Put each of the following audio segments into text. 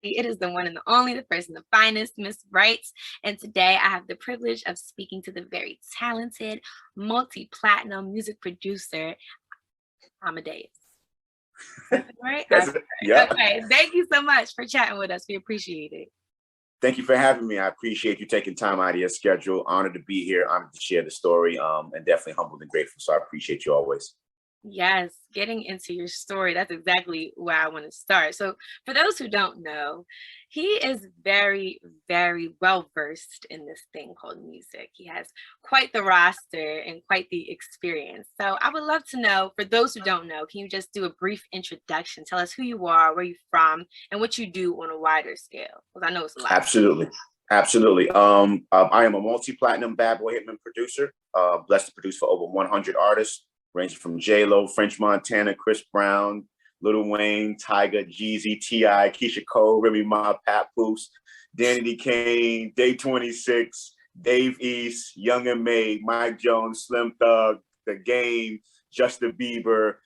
It is the one and the only, the first and the finest, Miss Bright. And today I have the privilege of speaking to the very talented, multi-platinum music producer, Amadeus. Right? That's it. Yeah. Okay. Thank you so much for chatting with us. We appreciate it. Thank you for having me. I appreciate you taking time out of your schedule. Honored to be here. Honored to share the story. And definitely humbled and grateful. So I appreciate you always. Yes, getting into your story, that's exactly where I want to start. So, for those who don't know, he is very, very well versed in this thing called music. He has quite the roster and quite the experience. So, I would love to know, for those who don't know, can you just do a brief introduction? Tell us who you are, where you're from, and what you do on a wider scale? Because I know it's a lot. Absolutely. Absolutely. I am a multi-platinum bad boy hitman producer, blessed to produce for over 100 artists, ranging from J-Lo, French Montana, Chris Brown, Lil Wayne, Tyga, Jeezy, T.I., Keisha Cole, Remy Ma, Papoose, Danny D. Kane, Day 26, Dave East, Young and May, Mike Jones, Slim Thug, The Game, Justin Bieber,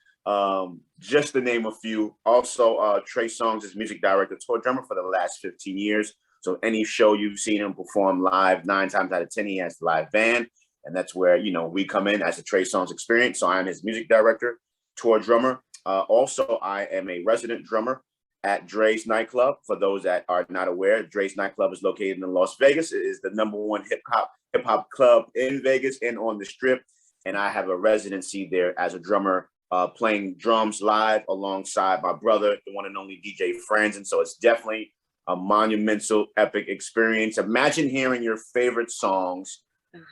just to name a few. Also, Trey Songz is music director, tour drummer for the last 15 years. So any show you've seen him perform live, 9 times out of 10, he has the live band. And that's where, we come in as a Trey Songz experience. So I'm his music director, tour drummer. Also, I am a resident drummer at Dre's Nightclub. For those that are not aware, Dre's Nightclub is located in Las Vegas. It is the #1 hip hop club in Vegas and on the Strip. And I have a residency there as a drummer, playing drums live alongside my brother, the one and only DJ Friends. And so it's definitely a monumental, epic experience. Imagine hearing your favorite songs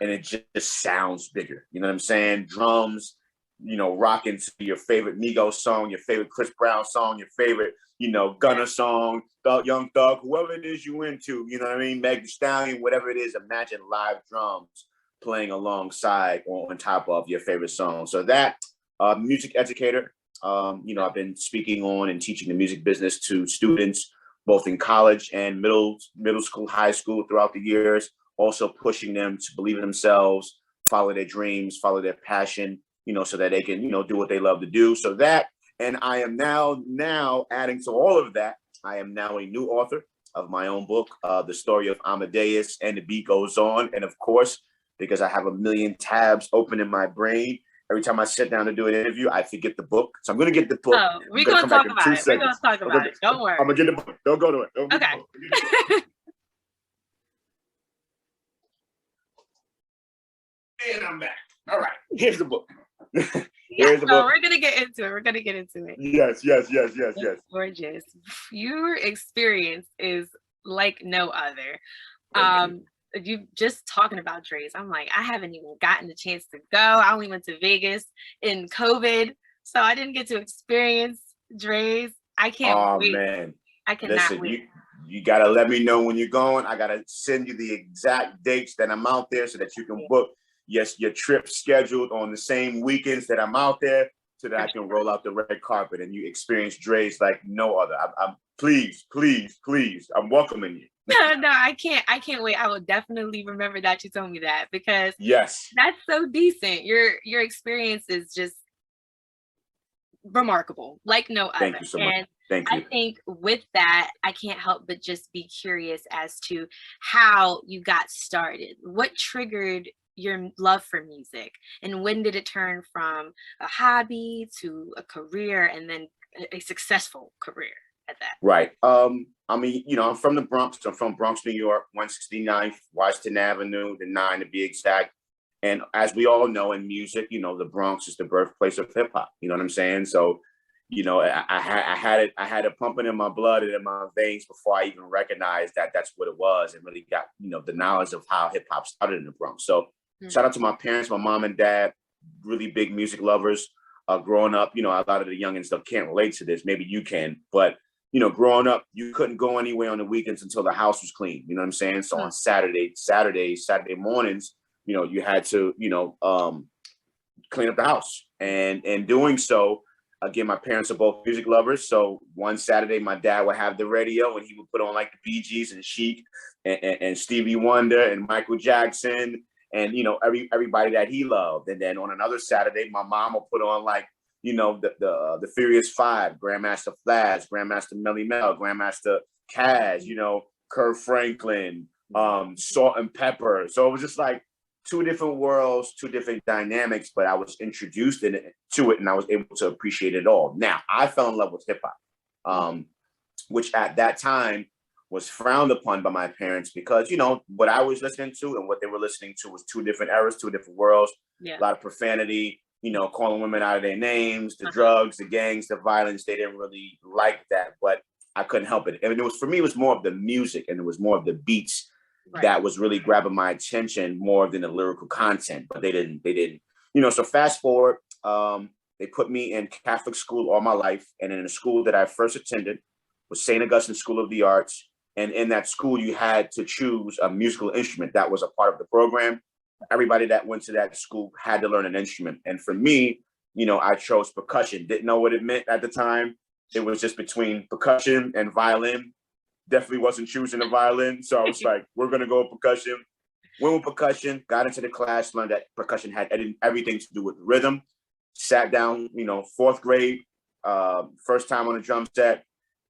and it just sounds bigger. You know what I'm saying? Drums, rocking to your favorite Migos song, your favorite Chris Brown song, your favorite, Gunna song, Young Thug, whoever it is you into, you know what I mean? Meg Thee Stallion, whatever it is, imagine live drums playing alongside or on top of your favorite song. So that music educator, I've been speaking on and teaching the music business to students, both in college and middle school, high school throughout the years. Also pushing them to believe in themselves, follow their dreams, follow their passion, so that they can, do what they love to do. So that, and I am now adding to all of that, I am now a new author of my own book, The Story of Amadeus and the Beat Goes On. And of course, because I have a million tabs open in my brain, every time I sit down to do an interview, I forget the book. So I'm going to get the book. Oh, we're going to talk about it. We're going to talk about it. Don't worry. I'm going to get the book. Don't go to it. Okay. And I'm back. All right. Here's the book. Here's the book. We're gonna get into it. Yes. It's gorgeous. Your experience is like no other. You just talking about Dre's. I'm like, I haven't even gotten the chance to go. I only went to Vegas in COVID, so I didn't get to experience Dre's. I can't wait. Man. I cannot wait. You gotta let me know when you're going. I gotta send you the exact dates that I'm out there so that you can book your trip scheduled on the same weekends that I'm out there, so that I can roll out the red carpet and you experience Dre's like no other. I'm please, I'm welcoming you. No, I can't wait. I will definitely remember that you told me that, because yes, that's so decent. Your experience is just remarkable, like no other. Thank you so much. Thank you. I think with that, I can't help but just be curious as to how you got started. What triggered your love for music, and when did it turn from a hobby to a career, and then a successful career at that? Right. I'm from the Bronx. I'm from Bronx, New York, 169th Washington Avenue, the 9 to be exact. And as we all know in music, the Bronx is the birthplace of hip hop. You know what I'm saying? So, I had it pumping in my blood and in my veins before I even recognized that that's what it was, and really got, the knowledge of how hip hop started in the Bronx. So shout out to my parents, my mom and dad, really big music lovers. Growing up, a lot of the youngins that can't relate to this. Maybe you can, but growing up, you couldn't go anywhere on the weekends until the house was clean. You know what I'm saying? So on Saturday mornings, you had to, clean up the house. And in doing so, again, my parents are both music lovers. So one Saturday, my dad would have the radio and he would put on like the Bee Gees and Chic and Stevie Wonder and Michael Jackson and, everybody that he loved. And then on another Saturday, my mom would put on like, the Furious Five, Grandmaster Flash, Grandmaster Melly Mel, Grandmaster Kaz, you know, Kirk Franklin, Salt and Pepper. So it was just like two different worlds, two different dynamics, but I was introduced to it and I was able to appreciate it all. Now, I fell in love with hip hop, which at that time was frowned upon by my parents because, you know, what I was listening to and what they were listening to was two different eras, two different worlds, a lot of profanity, you know, calling women out of their names, the drugs, the gangs, the violence. They didn't really like that, but I couldn't help it. And it was, for me, it was more of the music and it was more of the beats that was really grabbing my attention more than the lyrical content, but they didn't, you know, so fast forward, they put me in Catholic school all my life. And in a school that I first attended was St. Augustine School of the Arts. And in that school, you had to choose a musical instrument. That was a part of the program. Everybody that went to that school had to learn an instrument. And for me, you know, I chose percussion. Didn't know what it meant at the time. It was just between percussion and violin. Definitely wasn't choosing the violin. So I was like, we're going to go with percussion. Went with percussion, got into the class, learned that percussion had everything to do with rhythm. Sat down, you know, fourth grade, first time on a drum set.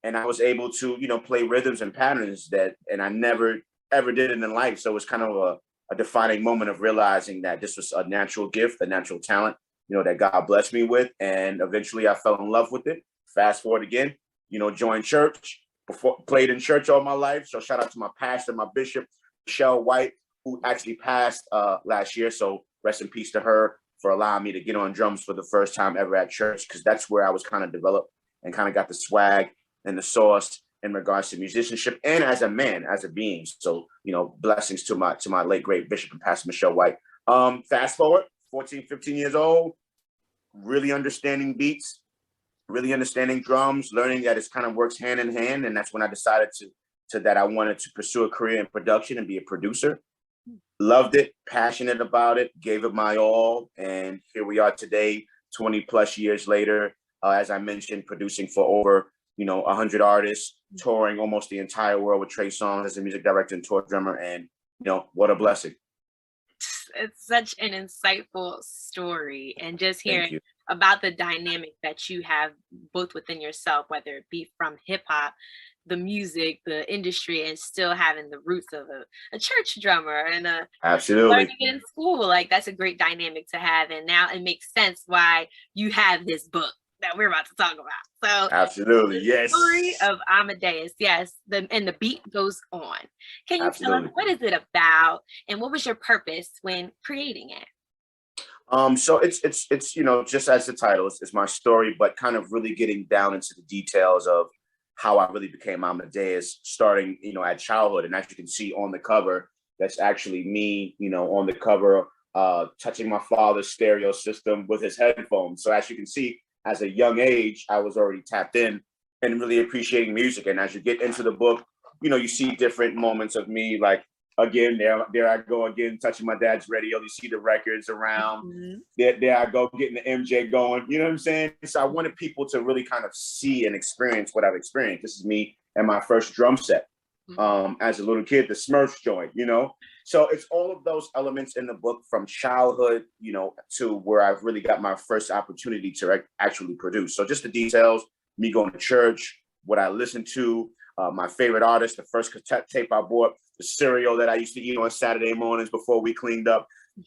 And I was able to, you know, play rhythms and patterns and I never, ever did it in life. So it was kind of a defining moment of realizing that this was a natural gift, a natural talent, you know, that God blessed me with. And eventually I fell in love with it. Fast forward again, you know, joined church, played in church all my life. So shout out to my pastor, my bishop, Michelle White, who actually passed last year. So rest in peace to her for allowing me to get on drums for the first time ever at church, because that's where I was kind of developed and kind of got the swag and the sauce in regards to musicianship and as a man, as a being. So, you know, blessings to my late great bishop and pastor Michelle White. Fast forward, 14, 15 years old, really understanding beats, really understanding drums, learning that it kind of works hand in hand. And that's when I decided that I wanted to pursue a career in production and be a producer. Loved it, passionate about it, gave it my all. And here we are today, 20 plus years later, as I mentioned, producing for over 100 artists, touring almost the entire world with Trey Songz as a music director and tour drummer. And, what a blessing. It's such an insightful story. And just hearing about the dynamic that you have both within yourself, whether it be from hip hop, the music, the industry, and still having the roots of a church drummer and learning it in school. Like, that's a great dynamic to have. And now it makes sense why you have this book that we're about to talk about. So absolutely, yes. Story of Amadeus, yes. And the beat goes on. Can you tell us, what is it about, and what was your purpose when creating it? So it's just as the title, it's my story, but kind of really getting down into the details of how I really became Amadeus, starting at childhood. And as you can see on the cover, that's actually me, on the cover, touching my father's stereo system with his headphones. So as you can see, as a young age, I was already tapped in and really appreciating music. And as you get into the book, you see different moments of me, like, again, there I go again, touching my dad's radio. You see the records around. There I go, getting the MJ going. You know what I'm saying? So I wanted people to really kind of see and experience what I've experienced. This is me and my first drum set as a little kid, the Smurfs joint, So it's all of those elements in the book from childhood, to where I've really got my first opportunity to actually produce. So just the details, me going to church, what I listened to, my favorite artist, the first cassette tape I bought, the cereal that I used to eat on Saturday mornings before we cleaned up,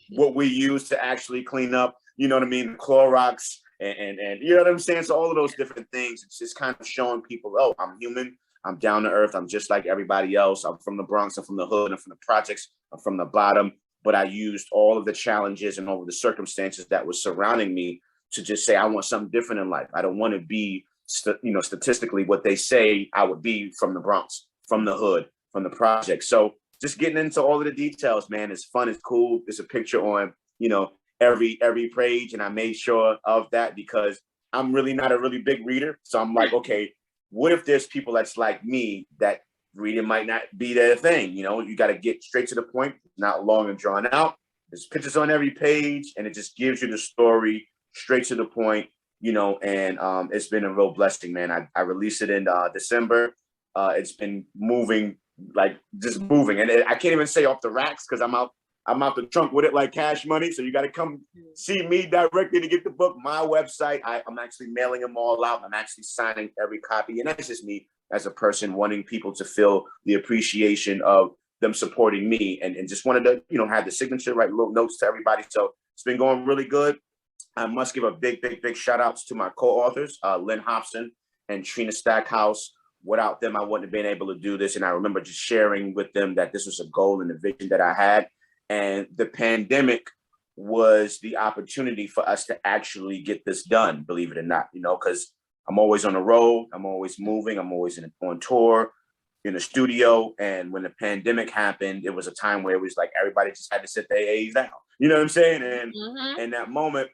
what we used to actually clean up, you know what I mean? The Clorox and you know what I'm saying? So all of those different things, it's just kind of showing people, oh, I'm human. I'm down to earth. I'm just like everybody else. I'm from the Bronx. I'm from the hood. I'm from the projects. I'm from the bottom. But I used all of the challenges and all of the circumstances that was surrounding me to just say, I want something different in life. I don't want to be, statistically what they say I would be, from the Bronx, from the hood, from the project. So just getting into all of the details, man, it's fun. It's cool. There's a picture on, every page. And I made sure of that because I'm really not a really big reader. So I'm like, okay, what if there's people that's like me that reading might not be their thing? You got to get straight to the point, not long and drawn out. There's pictures on every page and it just gives you the story straight to the point, and it's been a real blessing, man. I released it in December. It's been moving, like just moving. And I can't even say off the racks because I'm out the trunk with it like Cash Money. So you got to come see me directly to get the book. My website, I'm actually mailing them all out. I'm actually signing every copy. And that's just me as a person, wanting people to feel the appreciation of them supporting me, and just wanted to, have the signature, write little notes to everybody. So it's been going really good. I must give a big shout outs to my co-authors, Lynn Hobson and Trina Stackhouse. Without them, I wouldn't have been able to do this. And I remember just sharing with them that this was a goal and a vision that I had. And the pandemic was the opportunity for us to actually get this done, believe it or not, because I'm always on the road, I'm always moving, I'm always on tour, in the studio. And when the pandemic happened, it was a time where it was like everybody just had to sit their A's down. You know what I'm saying? And in that moment,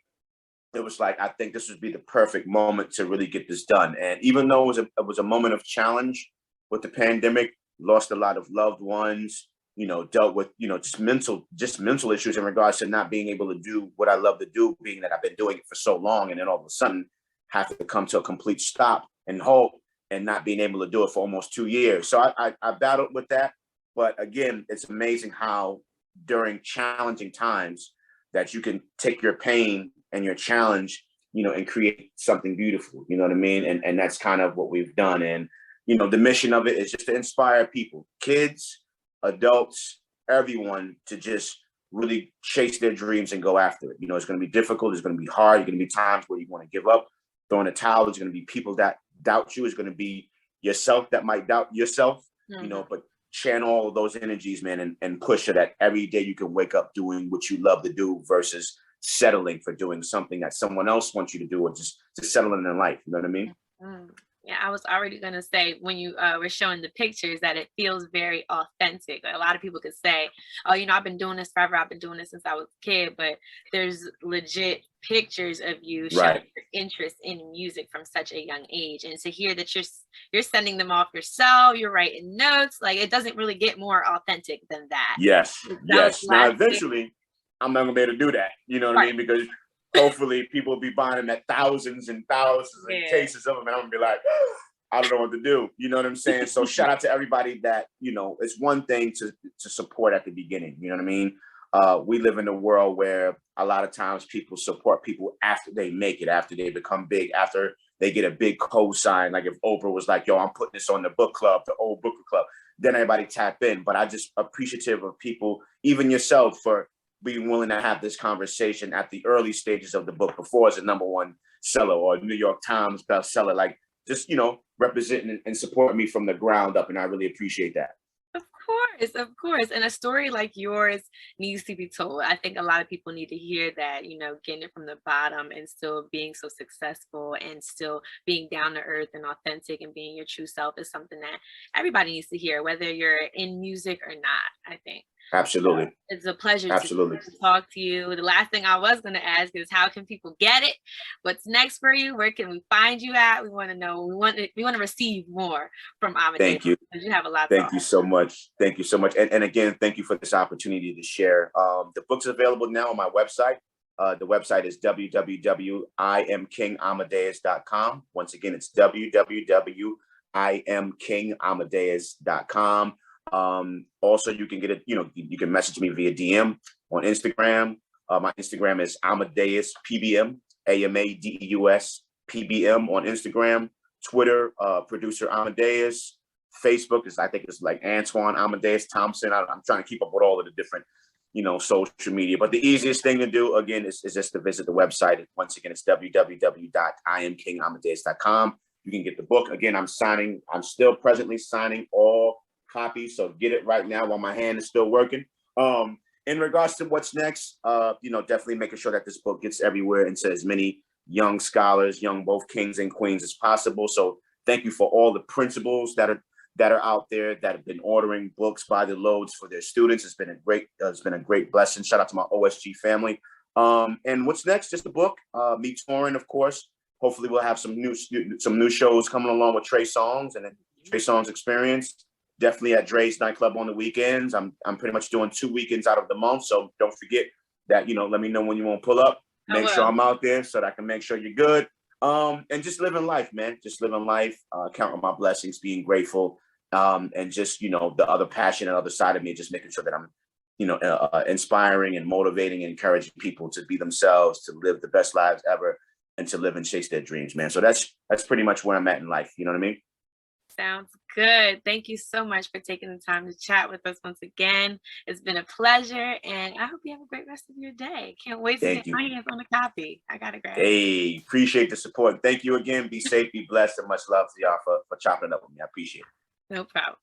it was like, I think this would be the perfect moment to really get this done. And even though it was a moment of challenge with the pandemic, lost a lot of loved ones, dealt with, just mental issues in regards to not being able to do what I love to do, being that I've been doing it for so long, and then all of a sudden have to come to a complete stop and halt, and not being able to do it for almost 2 years. So I battled with that. But again, it's amazing how during challenging times that you can take your pain and your challenge, and create something beautiful, you know what I mean? And that's kind of what we've done. And, the mission of it is just to inspire people, kids, adults, everyone, to just really chase their dreams and go after it. It's going to be difficult. It's going to be hard. There's going to be times where you want to give up, throw in a towel. There's going to be people that doubt you. It's going to be yourself that might doubt yourself, but channel all of those energies, man, and push it that every day you can wake up doing what you love to do versus settling for doing something that someone else wants you to do, or just settling in life. You know what I mean? Yeah, I was already going to say, when you were showing the pictures, that it feels very authentic. Like, a lot of people could say, oh, I've been doing this forever. I've been doing this since I was a kid. But there's legit pictures of you showing your interest in music from such a young age. And to hear that you're sending them off yourself, you're writing notes, like, it doesn't really get more authentic than that. Yes. Now, eventually, I'm not going to be able to do that. You know what I mean? Because hopefully people will be buying them at thousands and thousands of cases of them, and I'm gonna be like, I don't know what to do. You know what I'm saying? So shout out to everybody that, it's one thing to support at the beginning. You know what I mean? We live in a world where a lot of times people support people after they make it, after they become big, after they get a big cosign. Like if Oprah was like, yo, I'm putting this on the book club, the old book club, then everybody tap in. But I just appreciative of people, even yourself, for being willing to have this conversation at the early stages of the book, before it's a #1 seller or New York Times bestseller. Like, just, representing and supporting me from the ground up. And I really appreciate that. Of course. And a story like yours needs to be told. I think a lot of people need to hear that, getting it from the bottom and still being so successful and still being down to earth and authentic and being your true self is something that everybody needs to hear, whether you're in music or not, I think. Absolutely. It's a pleasure to talk to you. The last thing I was going to ask is, how can people get it? What's next for you? Where can we find you at? We want to know. We want to receive more from Amadeus. Thank you. Because you have a lot. Thank you so much. Thank you so much. And again, thank you for this opportunity to share. The book's available now on my website. The website is www.imkingamadeus.com. Once again, it's www.imkingamadeus.com. Also, you can get it, you can message me via DM on Instagram. My Instagram is Amadeus PBM, AMADEUS PBM on Instagram. Twitter, producer Amadeus. Facebook is, I think it's like Antoine Amadeus Thompson. I'm trying to keep up with all of the different, social media. But the easiest thing to do, again, is just to visit the website. Once again, it's www.imkingamadeus.com. You can get the book. Again, I'm still presently signing all copies, so get it right now while my hand is still working. In regards to what's next, definitely making sure that this book gets everywhere and to as many young scholars, both kings and queens, as possible. So thank you for all the principals that are out there that have been ordering books by the loads for their students. It's been a great blessing. Shout out to my OSG family. And what's next? Just the book. Me touring, of course. Hopefully we'll have some new shows coming along with Trey Songz and Trey Songz Experience. Definitely at Dre's nightclub on the weekends. I'm pretty much doing 2 weekends out of the month. So don't forget that, let me know when you want to pull up. Make sure I'm out there so that I can make sure you're good. And just living life, man. Just living life, counting my blessings, being grateful. And just, the other passion and other side of me, just making sure that I'm, inspiring and motivating and encouraging people to be themselves, to live the best lives ever, and to live and chase their dreams, man. So that's pretty much where I'm at in life. You know what I mean? Sounds good. Thank you so much for taking the time to chat with us once again. It's been a pleasure, and I hope you have a great rest of your day. Can't wait to get Thank you. my hands on a copy. I gotta grab it. Hey, appreciate the support. Thank you again. Be safe, be blessed, and much love to y'all for chopping it up with me. I appreciate it. No problem.